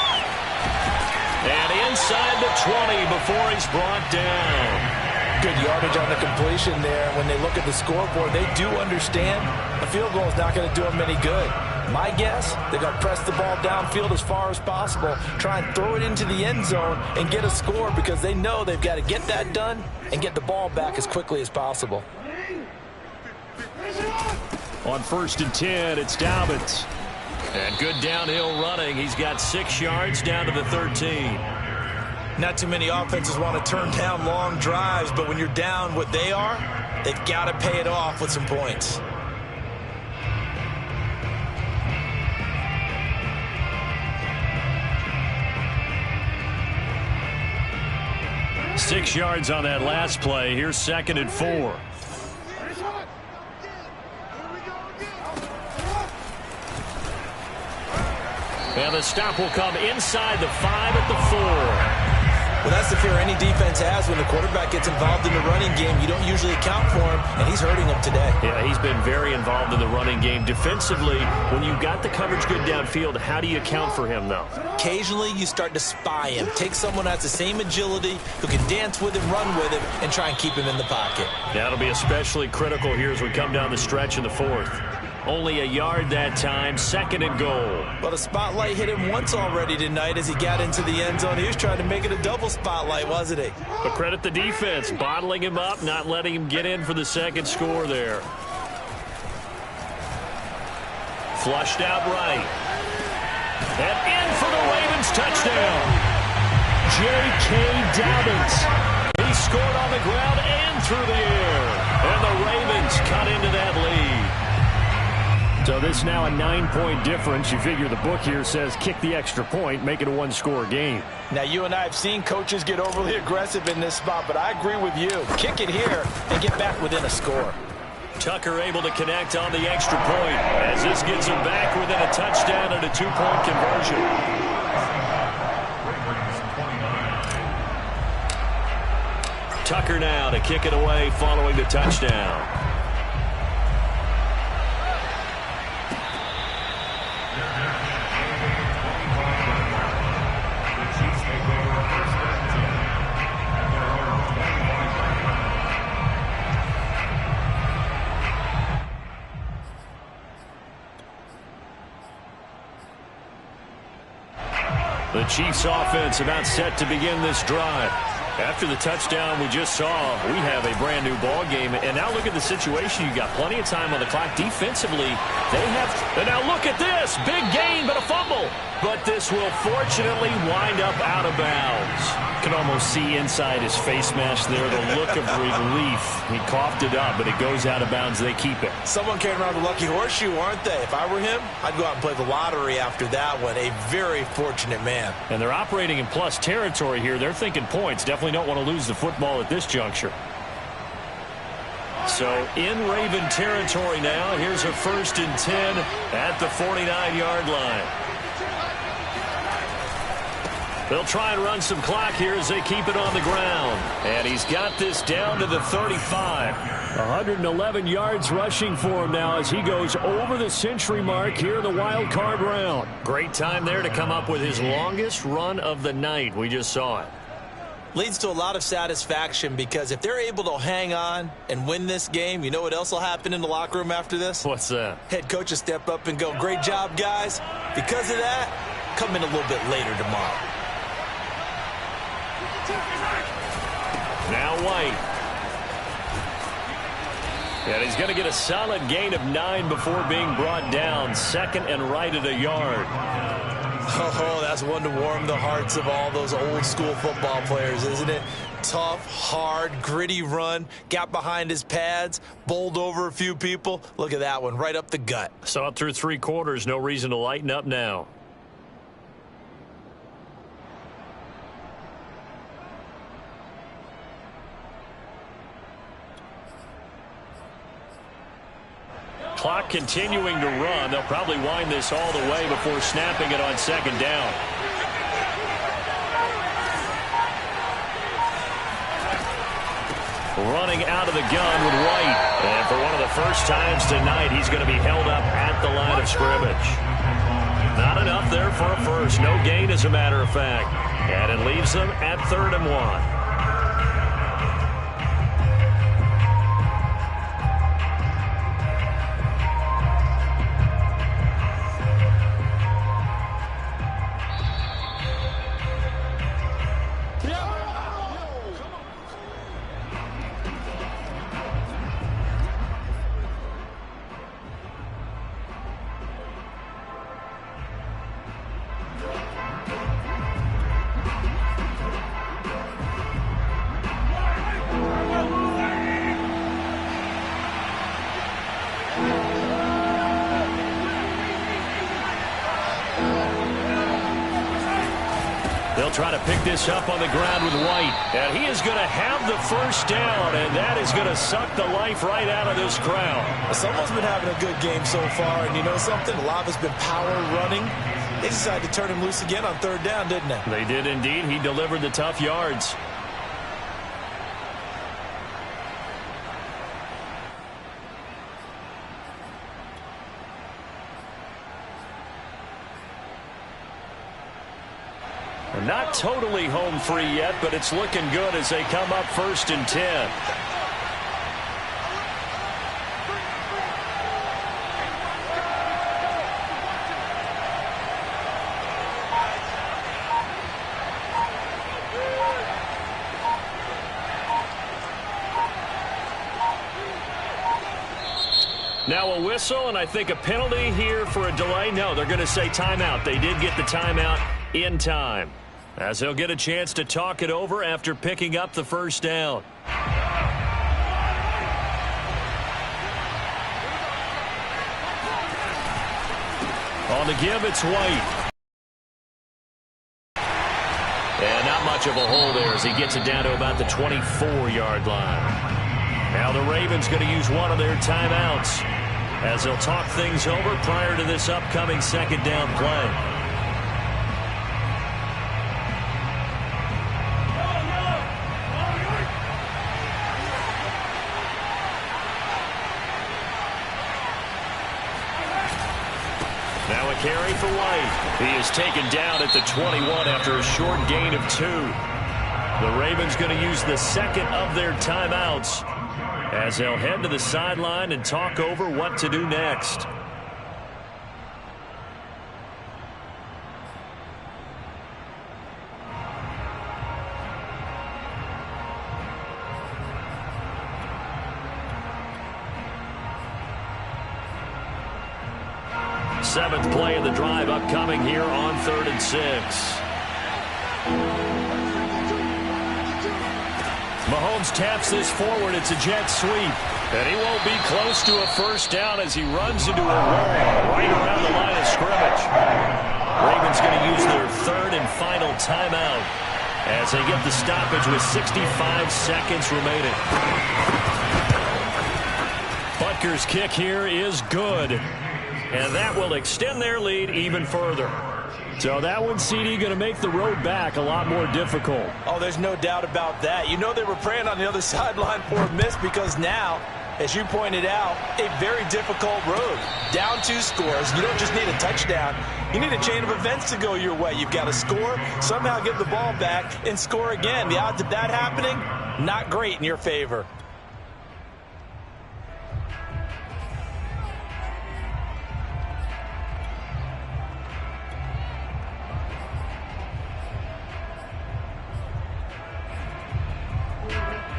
And inside the 20 before he's brought down. Good yardage on the completion there. When they look at the scoreboard, they do understand a field goal is not going to do them any good. My guess, they're going to press the ball downfield as far as possible, try and throw it into the end zone and get a score because they know they've got to get that done and get the ball back as quickly as possible. On 1st and 10, it's Dobbins. And good downhill running. He's got 6 yards down to the 13. Not too many offenses want to turn down long drives, but when you're down what they are, they've got to pay it off with some points. Six yards on that last play. Here's 2nd and 4. And the stop will come inside the 5 at the 4. Well, that's the fear any defense has when the quarterback gets involved in the running game. You don't usually account for him, and he's hurting him today. Yeah, he's been very involved in the running game. Defensively, when you got the coverage good downfield, how do you account for him, though? Occasionally, you start to spy him. Take someone who has the same agility, who can dance with him, run with him, and try and keep him in the pocket. That'll be especially critical here as we come down the stretch in the 4th. Only a yard that time, 2nd and goal. Well, the spotlight hit him once already tonight as he got into the end zone. He was trying to make it a double spotlight, wasn't he? But credit the defense, bottling him up, not letting him get in for the 2nd score there. Flushed out right. And in for the Ravens touchdown. J.K. Dobbins. He scored on the the ground and through the air. And the Ravens cut into that lead. So this now a 9-point difference. You figure the book here says kick the extra point, make it a one-score game. Now, you and I have seen coaches get overly aggressive in this spot, but I agree with you. Kick it here and get back within a score. Tucker able to connect on the extra point as this gets him back within a touchdown and a 2-point conversion. Tucker now to kick it away following the touchdown. The Chiefs offense about set to begin this drive. After the touchdown we just saw, we have a brand new ball game. And now look at the situation. You got plenty of time on the clock. Defensively, they have. And now look at this. Big gain, but a fumble. But this will fortunately wind up out of bounds. Can almost see inside his face mask there the look of relief. He coughed it up, but it goes out of bounds. They keep it. Someone came around the lucky horseshoe, aren't they? If I were him, I'd go out and play the lottery after that one. A very fortunate man. And they're operating in plus territory here. They're thinking points. Definitely don't want to lose the football at this juncture. So in Raven territory now. Here's a 1st and 10 at the 49-yard line. They'll try and run some clock here as they keep it on the ground. And he's got this down to the 35. 111 yards rushing for him now as he goes over the century mark here in the wild card round. Great time there to come up with his longest run of the night. We just saw it. Leads to a lot of satisfaction because if they're able to hang on and win this game, you know what else will happen in the locker room after this? What's that? Head coach will step up and go, great job, guys. Because of that, come in a little bit later tomorrow. Now White. And he's going to get a solid gain of 9 before being brought down. 2nd and right at a yard. Oh, that's one to warm the hearts of all those old school football players, isn't it? Tough, hard, gritty run. Got behind his pads, bowled over a few people. Look at that one, right up the gut. Saw it through 3 quarters. No reason to lighten up now. Clock continuing to run. They'll probably wind this all the way before snapping it on 2nd down. Running out of the gun with White. And for one of the first times tonight, he's going to be held up at the line of scrimmage. Not enough there for a first. No gain, as a matter of fact. And it leaves them at 3rd and 1. They'll try to pick this up on the ground with White. And he is going to have the first down, and that is going to suck the life right out of this crowd. Someone's been having a good game so far, and you know something? A lot has been power running. They decided to turn him loose again on 3rd down, didn't they? They did indeed. He delivered the tough yards. Not totally home free yet, but it's looking good as they come up 1st and 10. Now a whistle, and I think a penalty here for a delay. No, they're going to say timeout. They did get the timeout in time, as they'll get a chance to talk it over after picking up the first down. On the give, it's White. And not much of a hole there as he gets it down to about the 24-yard line. Now the Ravens going to use one of their timeouts as they'll talk things over prior to this upcoming second down play. Now a carry for White. He is taken down at the 21 after a short gain of 2. The Ravens going to use the second of their timeouts as they'll head to the sideline and talk over what to do next. Seventh play of the drive upcoming here on 3rd and 6. Mahomes taps this forward. It's a jet sweep. And he won't be close to a first down as he runs into a wall right around the line of scrimmage. Ravens going to use their 3rd and final timeout as they get the stoppage with 65 seconds remaining. Butker's kick here is good. And that will extend their lead even further. So that one, CD, going to make the road back a lot more difficult. Oh, there's no doubt about that. You know they were praying on the other sideline for a miss because now, as you pointed out, a very difficult road. Down 2 scores. You don't just need a touchdown. You need a chain of events to go your way. You've got to score, somehow get the ball back, and score again. The odds of that happening, not great in your favor.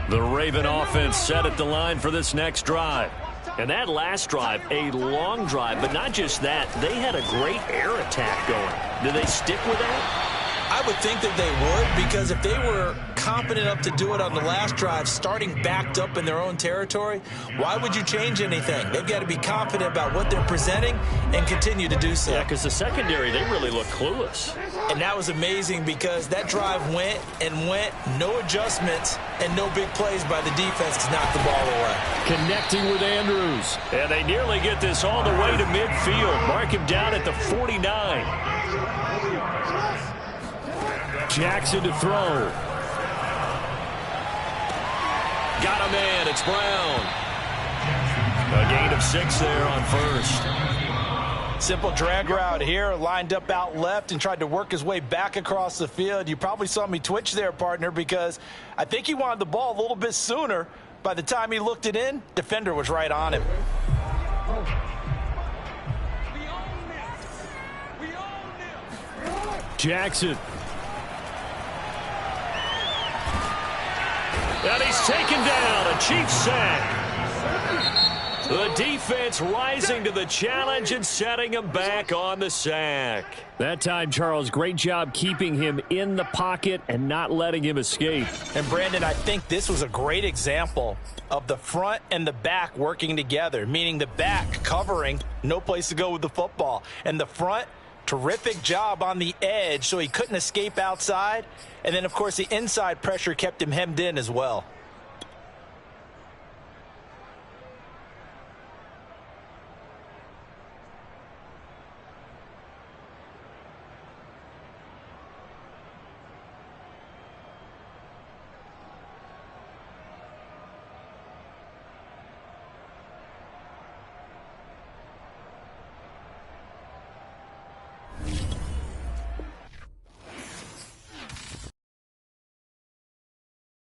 The Raven offense set at the line for this next drive. And that last drive, a long drive, but not just that. They had a great air attack going. Do they stick with that? I would think that they would, because if they were competent enough to do it on the last drive, starting backed up in their own territory, why would you change anything? They've got to be confident about what they're presenting and continue to do so. Yeah, because the secondary, they really look clueless. And that was amazing because that drive went and went, no adjustments, and no big plays by the defense to knock the ball away. Connecting with Andrews. And they nearly get this all the way to midfield. Mark him down at the 49. Jackson to throw. Got him in. It's Brown. A gain of 6 there on first. Simple drag route here, lined up out left and tried to work his way back across the field. You probably saw me twitch there, partner, because I think he wanted the ball a little bit sooner. By the time he looked it in, defender was right on him. Jackson. And he's taken down. A Chiefs sack. The defense rising to the challenge and setting him back on the sack. That time, Charles, great job keeping him in the pocket and not letting him escape. And, Brandon, I think this was a great example of the front and the back working together, meaning the back covering, no place to go with the football, and the front, terrific job on the edge so he couldn't escape outside. And then, of course, the inside pressure kept him hemmed in as well.